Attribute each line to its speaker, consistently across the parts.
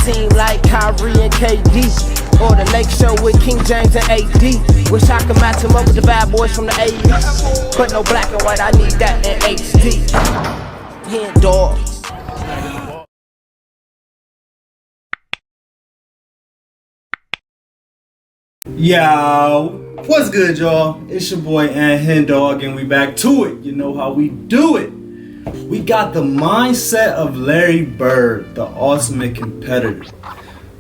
Speaker 1: team like Kyrie and KD, or the Lake Show with King James and AD. Wish I could match him up with the bad boys from the 80s, but no black and white, I need that in HD. HenDawgz.
Speaker 2: Yo, what's good, y'all? It's your boy HenDawgz, and we back to it. You know how we do it. We got the mindset of Larry Bird, the ultimate competitor.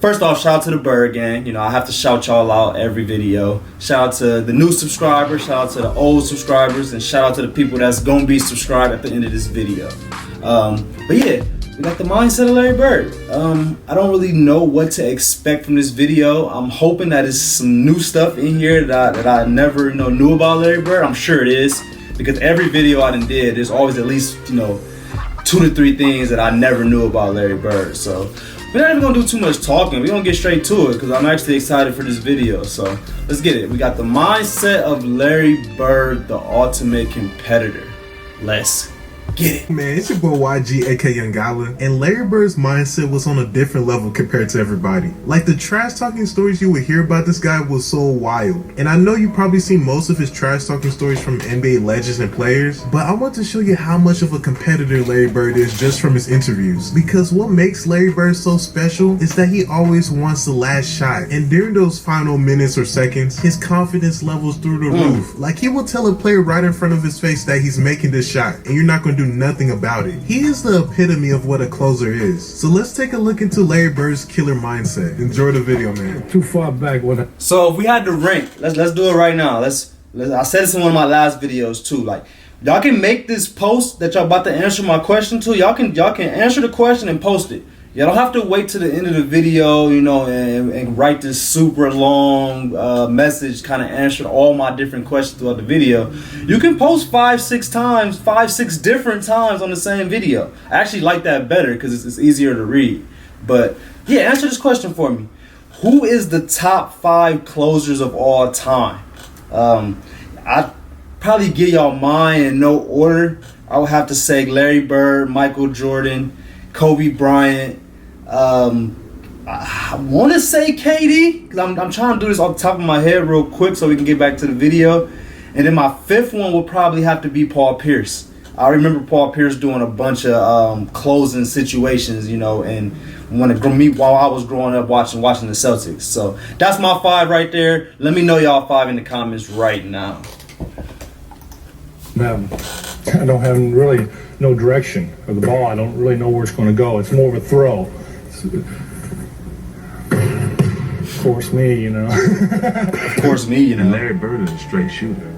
Speaker 2: First off, shout out to the Bird gang. You know, I have to shout y'all out every video. Shout out to the new subscribers, shout out to the old subscribers, and shout out to the people that's gonna be subscribed at the end of this video. But yeah, we got the mindset of Larry Bird. I don't really know what to expect from this video. I'm hoping that it's some new stuff in here that I never knew about Larry Bird. I'm sure it is, because every video I done did, there's always at least 2 to 3 things that I never knew about Larry Bird. So we're not even gonna do too much talking. We're gonna get straight to it because I'm actually excited for this video. So let's get it. We got the mindset of Larry Bird, the ultimate competitor. Let's get it.
Speaker 3: Man, it's your boy YG, aka HenDawgz, and Larry Bird's mindset was on a different level compared to everybody. Like, the trash talking stories you would hear about this guy was so wild. And I know you probably seen most of his trash talking stories from NBA legends and players, but I want to show you how much of a competitor Larry Bird is just from his interviews. Because what makes Larry Bird so special is that he always wants the last shot. And during those final minutes or seconds, his confidence levels through the roof. Like, he will tell a player right in front of his face that he's making this shot, and you're not going to do nothing about it. He is the epitome of what a closer is. So let's take a look into Larry Bird's killer mindset. Enjoy the video, man.
Speaker 4: Too far back with it.
Speaker 2: So if we had to rank, let's do it right now. Let's I said this in one of my last videos too. Like, y'all can make this post that y'all about to answer my question to. Y'all can answer the question and post it. Y'all don't have to wait to the end of the video, and write this super long message kind of answering all my different questions throughout the video. You can post 5-6 different times on the same video. I actually like that better because it's easier to read. But yeah, answer this question for me. Who is the top 5 closers of all time? I'd probably give y'all mine in no order. I would have to say Larry Bird, Michael Jordan, Kobe Bryant. I want to say KD, because I'm trying to do this off the top of my head real quick so we can get back to the video. And then my 5th one will probably have to be Paul Pierce. I remember Paul Pierce doing a bunch of closing situations, and while I was growing up watching the Celtics. So that's my 5 right there. Let me know y'all 5 in the comments right now.
Speaker 4: Man, I don't have really no direction of the ball. I don't really know where it's going to go. It's more of a throw. Of course, me,
Speaker 2: Of course, me,
Speaker 5: And Larry Bird is a straight shooter.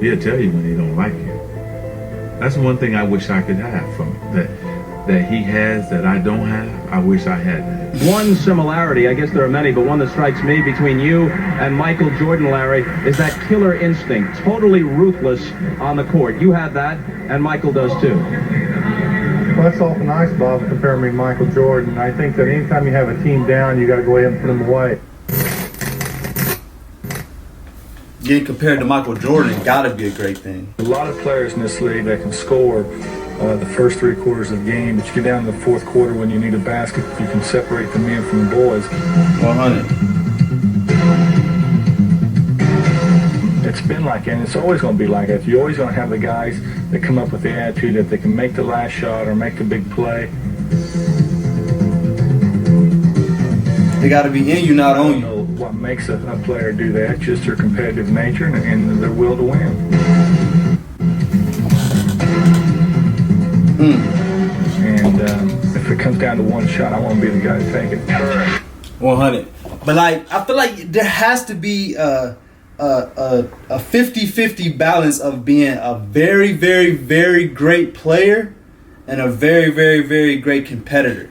Speaker 5: He'll tell you when he don't like you. That's one thing I wish I could have from it, that he has that I don't have. I wish I had that.
Speaker 6: One similarity, I guess there are many, but one that strikes me between you and Michael Jordan, Larry, is that killer instinct, totally ruthless on the court. You have that, and Michael does too.
Speaker 4: Well, that's awful nice, Bob, comparing me to Michael Jordan. I think that anytime you have a team down, you got to go ahead and put them away.
Speaker 2: Getting compared to Michael Jordan gotta be a great thing.
Speaker 4: A lot of players in this league that can score the first 3 quarters of the game, but you get down to the 4th quarter when you need a basket, you can separate the men from the boys.
Speaker 2: 100.
Speaker 4: It's been like that, and it's always going to be like that. You're always going to have the guys that come up with the attitude that they can make the last shot or make the big play.
Speaker 2: They gotta be in you, not on you.
Speaker 4: What makes a player do that? Just their competitive nature and their will to win. And if it comes down to one shot, I want to be the guy to take it.
Speaker 2: 100. But I feel like there has to be a 50-50 balance of being a very, very, very great player and a very, very, very great competitor.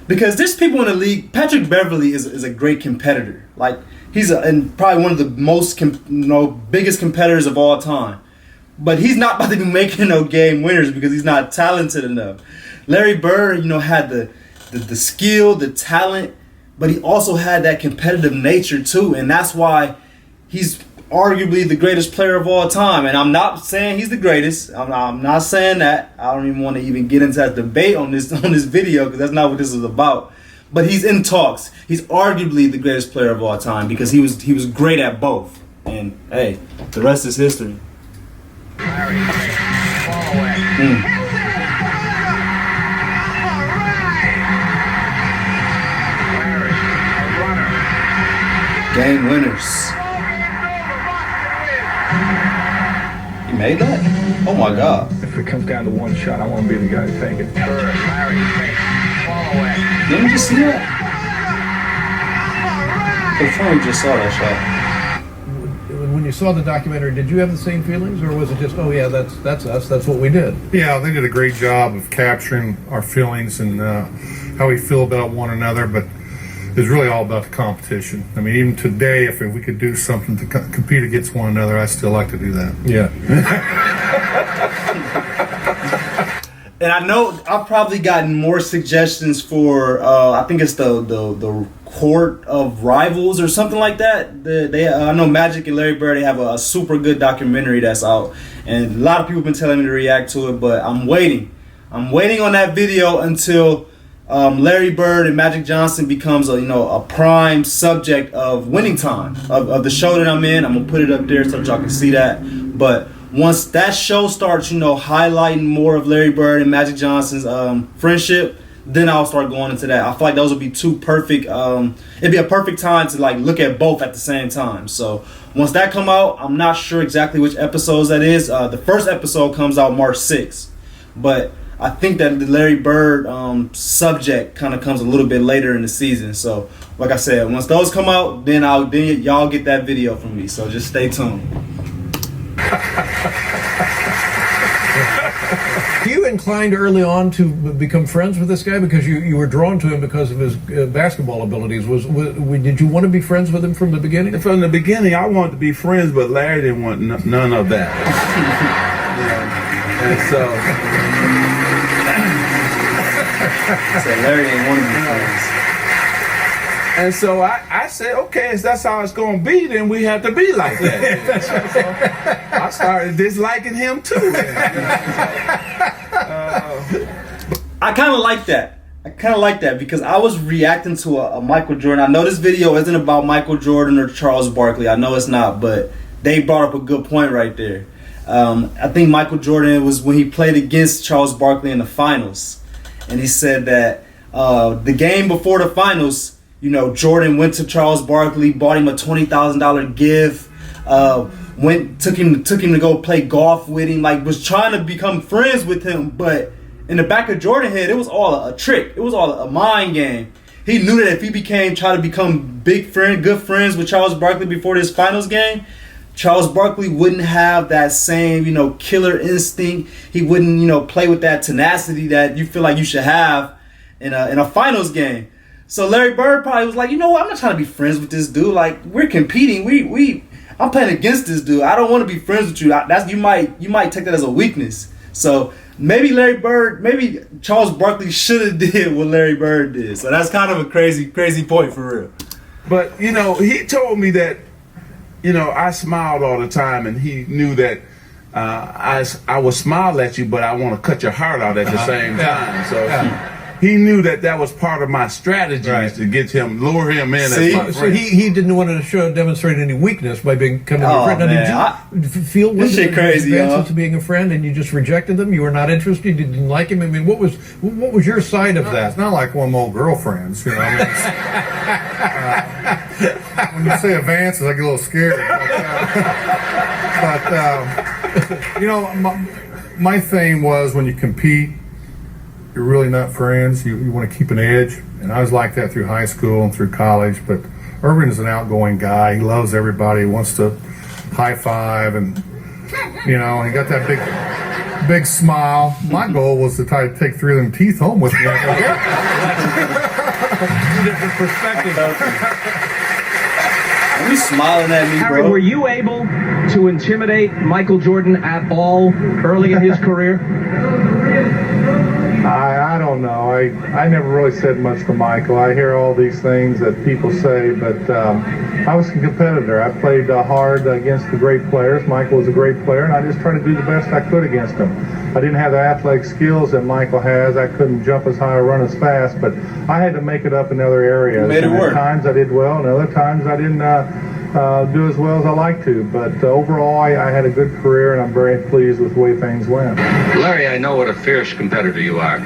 Speaker 2: Because there's people in the league. Patrick Beverley is a great competitor. Like, he's and probably one of the most biggest competitors of all time. But he's not about to be making no game winners because he's not talented enough. Larry Bird, had the skill, the talent, but he also had that competitive nature too, and that's why he's arguably the greatest player of all time. And I'm not saying he's the greatest. I'm not saying that. I don't even want to even get into that debate on this video, because that's not what this is about. But he's in talks. He's arguably the greatest player of all time because he was great at both. And hey, the rest is history. Game winners. He made that? Oh my God.
Speaker 4: If it comes down to one shot, I want to be the guy to take it.
Speaker 2: Didn't you just see that? Before we just saw that shot.
Speaker 7: When you saw the documentary, did you have the same feelings, or was it just, oh yeah, that's us, that's what we did?
Speaker 8: Yeah, they did a great job of capturing our feelings and how we feel about one another, but it's really all about the competition. I mean, even today, if we could do something to compete against one another, I'd still like to do that.
Speaker 7: Yeah.
Speaker 2: And I know I've probably gotten more suggestions for, I think it's the Court of Rivals or something like that. I know Magic and Larry Bird, they have a super good documentary that's out. And a lot of people have been telling me to react to it, but I'm waiting. I'm waiting on that video until Larry Bird and Magic Johnson becomes a prime subject of Winning Time, of the show that I'm in. I'm going to put it up there so that y'all can see that. But once that show starts, highlighting more of Larry Bird and Magic Johnson's friendship, then I'll start going into that. I feel like those would be two perfect. It'd be a perfect time to look at both at the same time. So once that come out, I'm not sure exactly which episodes that is. The first episode comes out March 6th, but I think that the Larry Bird subject kind of comes a little bit later in the season. So like I said, once those come out, then y'all get that video from me. So just stay tuned.
Speaker 7: You inclined early on to become friends with this guy because you were drawn to him because of his basketball abilities. Did you want to be friends with him from the beginning?
Speaker 5: From the beginning, I wanted to be friends, but Larry didn't want none of that. And so
Speaker 2: Larry didn't want to be friends.
Speaker 5: And so I said, okay, if that's how it's going to be, then we have to be like that. So I started disliking him too.
Speaker 2: I kind of like that. Because I was reacting to a Michael Jordan. I know this video isn't about Michael Jordan or Charles Barkley. I know it's not, but they brought up a good point right there. I think Michael Jordan was when he played against Charles Barkley in the finals. And he said that the game before the finals, Jordan went to Charles Barkley, bought him a $20,000 gift, took him to go play golf with him, was trying to become friends with him, but in the back of Jordan's head, it was all a trick. It was all a mind game. He knew that if he tried to become good friends with Charles Barkley before this finals game, Charles Barkley wouldn't have that same, killer instinct. He wouldn't, play with that tenacity that you feel like you should have in a finals game. So Larry Bird probably was like, I'm not trying to be friends with this dude. We're competing. I'm playing against this dude. I don't want to be friends with you. You might take that as a weakness. So maybe Charles Barkley should have did what Larry Bird did. So that's kind of a crazy point for real.
Speaker 5: But he told me that I smiled all the time, and he knew that I would smile at you, but I want to cut your heart out at the same time. So. He knew that was part of my strategy, is to lure him in.
Speaker 7: See?
Speaker 5: As my friend.
Speaker 7: So he didn't want to demonstrate any weakness by becoming a friend. Now, did you feel
Speaker 2: this shit crazy,
Speaker 7: advances to being a friend, and you just rejected them? You were not interested. You didn't like him. I mean, what was your side of that?
Speaker 8: It's not like one of my old girlfriends, when you say advances, I get a little scared. But my thing was when you compete, you're really not friends. You want to keep an edge, and I was like that through high school and through college. But Irvin is an outgoing guy. He loves everybody. He wants to high five, and he got that big smile. My goal was to try to take 3 of them teeth home with me.
Speaker 7: Different perspective.
Speaker 2: Are you smiling at me,
Speaker 6: Harry,
Speaker 2: bro?
Speaker 6: were you able to intimidate Michael Jordan at all early in his career?
Speaker 8: I don't know. I never really said much to Michael. I hear all these things that people say, but I was a competitor. I played hard against the great players. Michael was a great player, and I just tried to do the best I could against him. I didn't have the athletic skills that Michael has. I couldn't jump as high or run as fast, but I had to make it up in other areas.
Speaker 2: Made it work.
Speaker 8: At times I did well, and other times I didn't do as well as I like to. But overall, I had a good career, and I'm very pleased with the way things went.
Speaker 9: Larry, I know what a fierce competitor you are.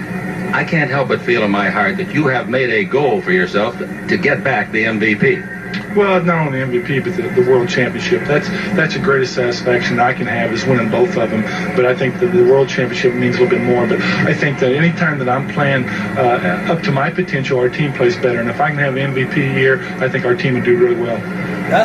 Speaker 9: I can't help but feel in my heart that you have made a goal for yourself to get back the MVP.
Speaker 4: Well, not only MVP, but the World Championship. That's the greatest satisfaction I can have is winning both of them. But I think that the World Championship means a little bit more. But I think that any time that I'm playing up to my potential, our team plays better. And if I can have an MVP year, I think our team would do really well.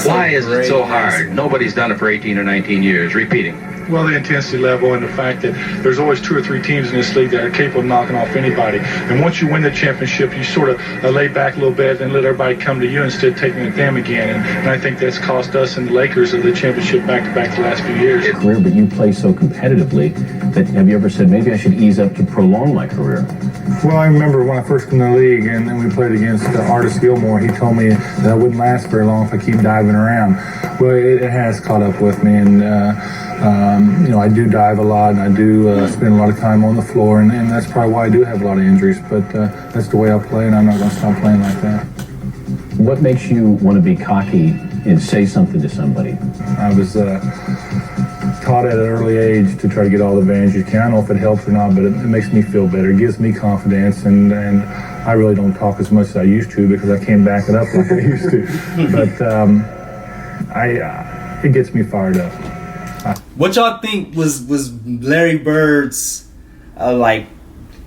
Speaker 9: Why is it so hard? Nobody's done it for 18 or 19 years. Repeating.
Speaker 4: Well, the intensity level and the fact that there's always 2 or 3 teams in this league that are capable of knocking off anybody. And once you win the championship, you sort of lay back a little bit and let everybody come to you instead of taking it to them again. And I think that's cost us and the Lakers of the championship back-to-back the last few years.
Speaker 10: Career, but you play so competitively that have you ever said, maybe I should ease up to prolong my career?
Speaker 8: Well, I remember when I first came in the league and then we played against Artis Gilmore, he told me that I wouldn't last very long if I keep diving around. Well, it has caught up with me, and I do dive a lot, and I do spend a lot of time on the floor, and that's probably why I do have a lot of injuries, but that's the way I play, and I'm not going to stop playing like that.
Speaker 10: What makes you want to be cocky and say something to somebody?
Speaker 8: I was taught at an early age to try to get all the advantage you can. I don't know if it helps or not, but it makes me feel better. It gives me confidence, and I really don't talk as much as I used to because I can't back it up like I used to. But it gets me fired up.
Speaker 2: What y'all think was Larry Bird's like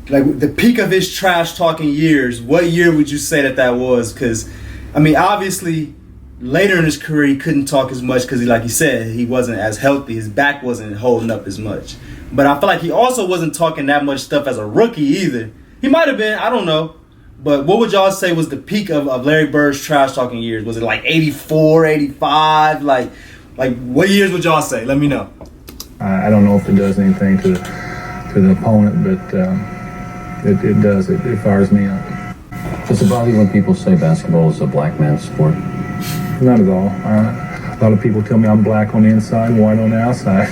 Speaker 2: the peak of his trash talking years? What year would you say that was? Because I mean, obviously later in his career he couldn't talk as much because, like you said, he wasn't as healthy. His back wasn't holding up as much. But I feel like he also wasn't talking that much stuff as a rookie either. He might have been, I don't know. But what would y'all say was the peak of Larry Bird's trash talking years? Was it like 84, 85? Like what years would y'all say? Let me know.
Speaker 8: I don't know if it does anything to the opponent, but it does. It fires me up.
Speaker 10: Does it bother you when people say basketball is a black man's sport?
Speaker 8: Not at all. A lot of people tell me I'm black on the inside and white on the outside.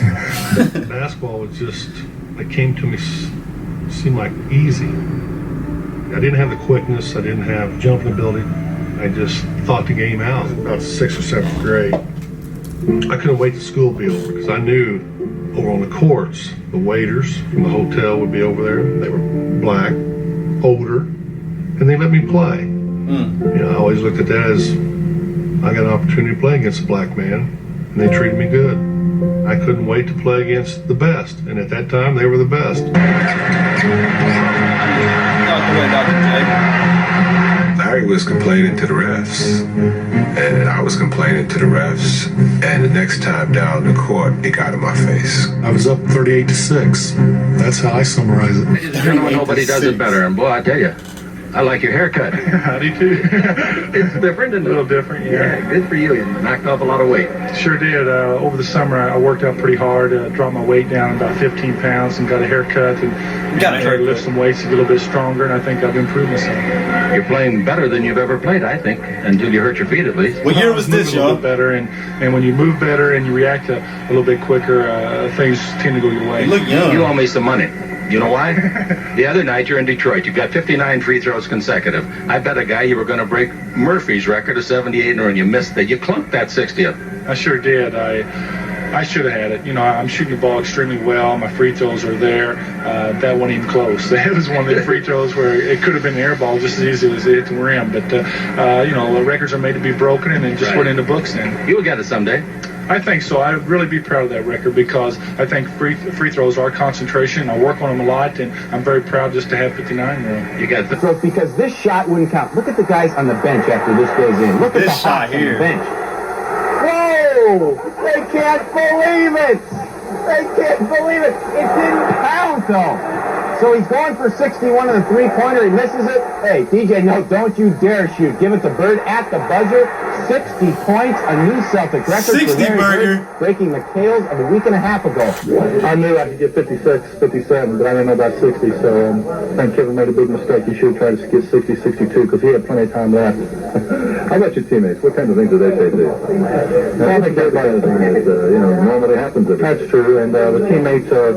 Speaker 11: Basketball was just, it came to me, seemed like easy. I didn't have the quickness. I didn't have jumping ability. I just thought the game out. About 6th or 7th grade, I couldn't wait till school to be over because I knew over on the courts, the waiters from the hotel would be over there. They were black, older, and they let me play. I always looked at that as I got an opportunity to play against a black man, and they treated me good. I couldn't wait to play against the best, and at that time, they were the best.
Speaker 12: Larry was complaining to the refs, and I was complaining to the refs, and the next time down the court, it got in my face.
Speaker 11: I was up 38-6. That's how I summarize it.
Speaker 9: Ladies and gentlemen, nobody does it better, and boy, I tell you, I like your haircut.
Speaker 4: I do too.
Speaker 9: It's different, and
Speaker 4: A little different, yeah.
Speaker 9: good for you. You knocked off a lot of weight.
Speaker 4: Sure did. Over the summer, I worked out pretty hard, dropped my weight down about 15 pounds, and got a haircut, and tried to lift some weights to get a little bit stronger, and I think I've improved myself.
Speaker 9: You're playing better than you've ever played, I think, until you hurt your feet at least.
Speaker 2: What year was this,
Speaker 4: A little bit better, and when you move better and you react a little bit quicker, things tend to go your way.
Speaker 2: You look young.
Speaker 9: You owe me some money. You know why? The other night you're in Detroit. You've got 59 free throws consecutive. I bet a guy you were going to break Murphy's record of 78, and you missed that. You clunked that 60th.
Speaker 4: I sure did. I should have had it. I'm shooting the ball extremely well. My free throws are there. That wasn't even close. That was one of the free throws where it could have been an air ball just as easy as it hit the rim. But, the records are made to be broken, and it just went in the books then.
Speaker 9: You'll get it someday.
Speaker 4: I think so. I'd really be proud of that record because I think free throws are concentration. I work on them a lot, and I'm very proud just to have 59 there.
Speaker 9: You got the...
Speaker 6: So because this shot wouldn't count. Look at the guys on the bench after this goes in. Look at
Speaker 2: This
Speaker 6: the
Speaker 2: shot
Speaker 6: Hawks on
Speaker 2: here.
Speaker 6: the bench. Whoa! They can't believe it! They can't believe it! It didn't count, though. So he's going for 61 on the three-pointer. He misses it. Hey, DJ, no, don't you dare shoot. Give it to Bird at the buzzer. 60 points, a new Celtic record
Speaker 2: 60
Speaker 6: for Larry
Speaker 2: burger.
Speaker 6: Bird, breaking the Kales of a week and a half ago.
Speaker 11: I knew I could get 56, 57, but I didn't know about 60, so I think Kevin made a big mistake. He should have tried to get 60, 62, because he had plenty of time left. How about your teammates? What kind of things do they say to you? I think everybody is, normally happens. That's true, and the teammates are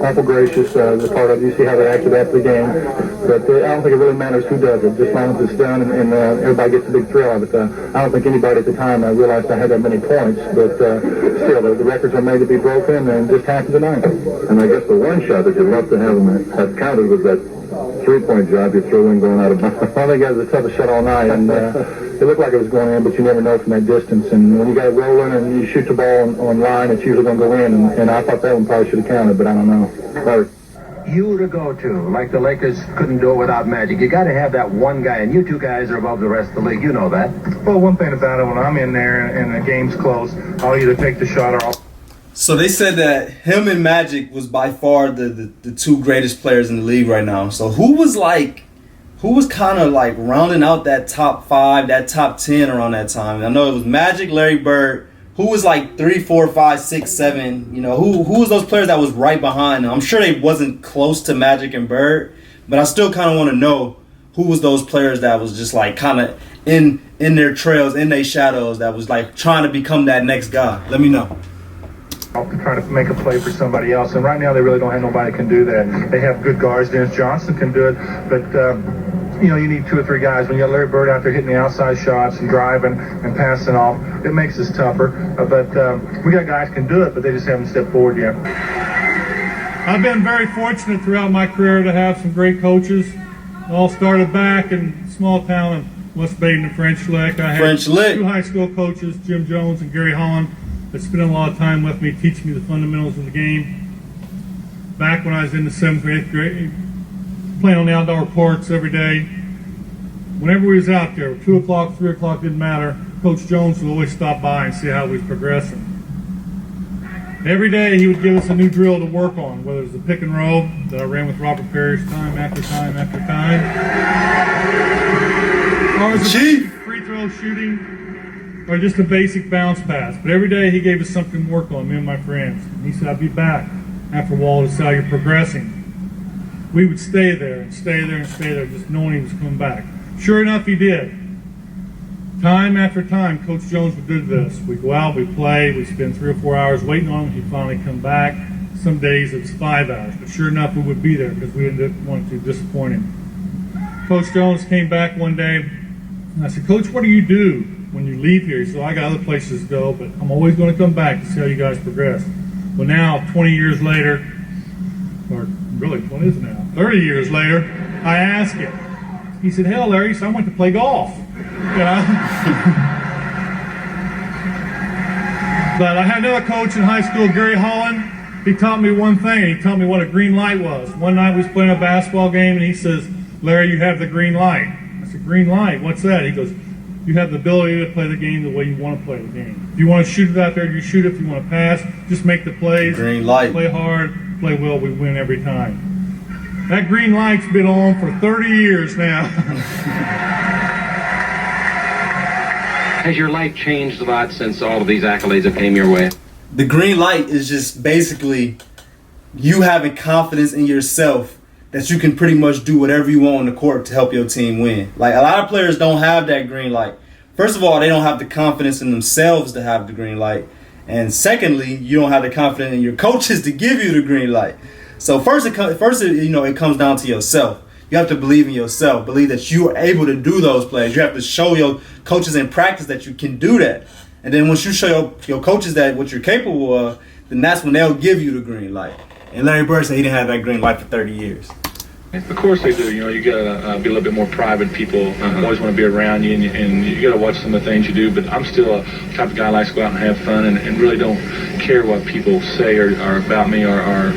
Speaker 11: awful gracious as a part of it. You see how they acted after the game, but I don't think it really matters who does it, just as long as it's done and everybody gets a big thrill of it. I don't think anybody at the time realized I had that many points, but still, the records are made to be broken, and just happened tonight. And I guess the one shot that you'd love to have counted was that three-point job you threw in going out of bounds. I think that was the toughest shot all night, and it looked like it was going in, but you never know from that distance. And when you got it rolling and you shoot the ball on line, it's usually going to go in, and I thought that one probably should have counted, but I don't know.
Speaker 9: You to go to, like the Lakers couldn't do it without Magic. You got to have that one guy, and you two guys are above the rest of the league. You know that.
Speaker 4: Well, one thing about it, when I'm in there and the game's close, I'll either take the shot or I'll...
Speaker 2: So they said that him and Magic was by far the two greatest players in the league right now. So who was kind of like rounding out that top 5, that top 10 around that time? I know it was Magic, Larry Bird. Who was like 3, 4, 5, 6, 7? You know, who was those players that was right behind them? I'm sure they wasn't close to Magic and Bird, but I still kind of want to know who was those players that was just like kind of in their trails, in their shadows, that was like trying to become that next guy. Let me know.
Speaker 4: try to make a play for somebody else. And right now they really don't have nobody that can do that. They have good guards. Dennis Johnson can do it, but you need 2 or 3 guys. When you got Larry Bird out there hitting the outside shots and driving and passing off, it makes this tougher. But we got guys can do it, but they just haven't stepped forward yet.
Speaker 11: I've been very fortunate throughout my career to have some great coaches. It all started back in small town in West Baden and French Lick. I had 2 high school coaches, Jim Jones and Gary Holland, that spent a lot of time with me, teaching me the fundamentals of the game. Back when I was in the 7th or 8th grade, playing on the outdoor courts every day. Whenever we was out there, 2 o'clock, 3 o'clock, didn't matter, Coach Jones would always stop by and see how we was progressing. Every day he would give us a new drill to work on, whether it was the pick and roll that I ran with Robert Parrish time after time after time, or it was a free throw shooting, or just a basic bounce pass. But every day he gave us something to work on, me and my friends. And he said, I'd be back after a while to see how you're progressing. We would stay there and stay there and stay there, just knowing he was coming back. Sure enough, he did. Time after time, Coach Jones would do this. We'd go out, we'd play, we'd spend 3 or 4 hours waiting on him. He'd finally come back. Some days it was 5 hours, but sure enough, we would be there because we didn't want to disappoint him. Coach Jones came back one day, and I said, Coach, what do you do when you leave here? He said, I got other places to go, but I'm always going to come back to see how you guys progress. Well, now, 20 years later, or really, what is it now? 30 years later, I asked him. He said, hell, Larry, so I went to play golf. You know? But I had another coach in high school, Gary Holland. He taught me one thing. He taught me what a green light was. One night we was playing a basketball game, and he says, Larry, you have the green light. I said, green light? What's that? He goes, you have the ability to play the game the way you want to play the game. If you want to shoot it out there, you shoot it. If you want to pass, just make the plays.
Speaker 2: Green light.
Speaker 11: Play hard, play well, we win every time. That green light's been on for 30 years now.
Speaker 6: Has your life changed a lot since all of these accolades have came your way?
Speaker 2: The green light is just basically you having confidence in yourself that you can pretty much do whatever you want on the court to help your team win. Like, a lot of players don't have that green light. First of all, they don't have the confidence in themselves to have the green light. And secondly, you don't have the confidence in your coaches to give you the green light. So first, it comes down to yourself. You have to believe in yourself. Believe that you are able to do those plays. You have to show your coaches in practice that you can do that. And then once you show your coaches that what you're capable of, then that's when they'll give you the green light. And Larry Bird said he didn't have that green light for 30 years.
Speaker 4: Of course they do. You know, you gotta be a little bit more private. People always want to be around you, and you gotta watch some of the things you do. But I'm still a type of guy who likes to go out and have fun, and really don't care what people say or about me or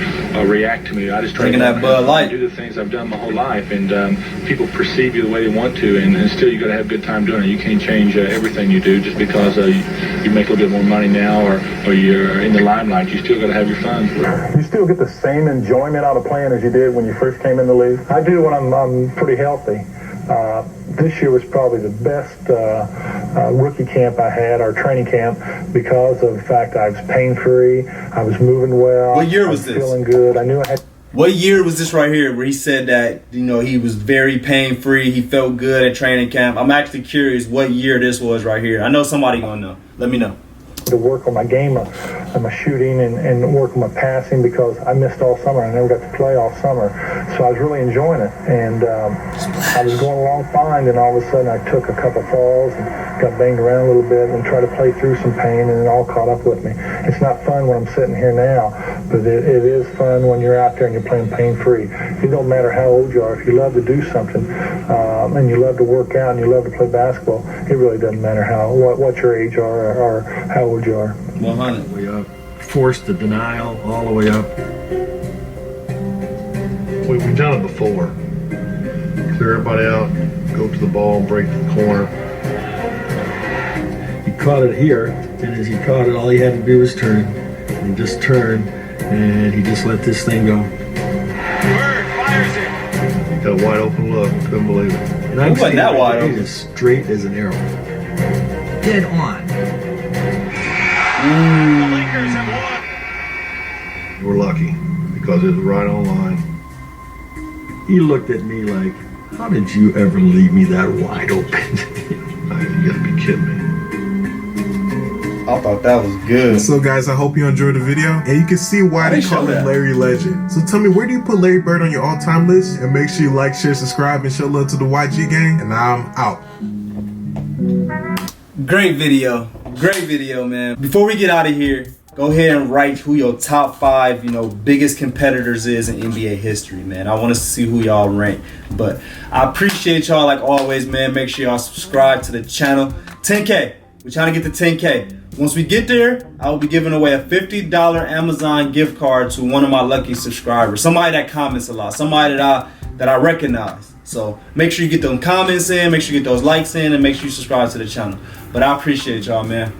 Speaker 4: react to me. I just try to do the things I've done my whole life, and people perceive you the way they want to, and still you gotta have a good time doing it. You can't change everything you do just because you make a little bit more money now or you're in the limelight. You still gotta have your fun.
Speaker 13: You still get the same enjoyment out of playing as you did when you first came in the league? I do when I'm pretty healthy. This year was probably the best rookie camp I had, or training camp, because of the fact I was pain-free, I was moving well.
Speaker 2: What year was this?
Speaker 13: Feeling good. I knew I had.
Speaker 2: What year was this right here where he said that, you know, he was very pain-free, he felt good at training camp? I'm actually curious what year this was right here. I know somebody gonna know. Let me know.
Speaker 13: To work on my game and my shooting and work on my passing, because I missed all summer. I never got to play all summer. So I was really enjoying it. And I was going along fine, and all of a sudden I took a couple falls and got banged around a little bit and tried to play through some pain, and it all caught up with me. It's not fun when I'm sitting here now, but it is fun when you're out there and you're playing pain-free. It don't matter how old you are. If you love to do something and you love to work out and you love to play basketball, it really doesn't matter what your age are or how old you are.
Speaker 2: 100.
Speaker 14: Way up. Forced the denial all the way up.
Speaker 11: We've done it before. Clear everybody out, go to the ball, break the corner.
Speaker 14: He caught it here, and as he caught it, all he had to do was turn. And he just turned, and he just let this thing go.
Speaker 11: Bird fires it. Got a wide open look. Couldn't believe it.
Speaker 14: And I'm
Speaker 2: wasn't that wide open?
Speaker 14: As straight as an arrow.
Speaker 15: Dead on.
Speaker 11: The Lakers have won. We're lucky because it was right on line.
Speaker 14: He looked at me like, how did you ever leave me that wide open?
Speaker 11: You gotta be kidding me.
Speaker 2: I thought that was good.
Speaker 3: So guys, I hope you enjoyed the video, and you can see why they call him Larry Legend. So tell me, where do you put Larry Bird on your all-time list? And make sure you like, share, subscribe, and show love to the YG gang. And I'm out.
Speaker 2: Great video, man. Before we get out of here, go ahead and write who your top 5, biggest competitors is in NBA history, man. I want to see who y'all rank. But I appreciate y'all like always, man. Make sure y'all subscribe to the channel. 10K. We're trying to get to 10K. Once we get there, I will be giving away a $50 Amazon gift card to one of my lucky subscribers. Somebody that comments a lot. Somebody that I recognize. So make sure you get them comments in. Make sure you get those likes in. And make sure you subscribe to the channel. But I appreciate y'all, man.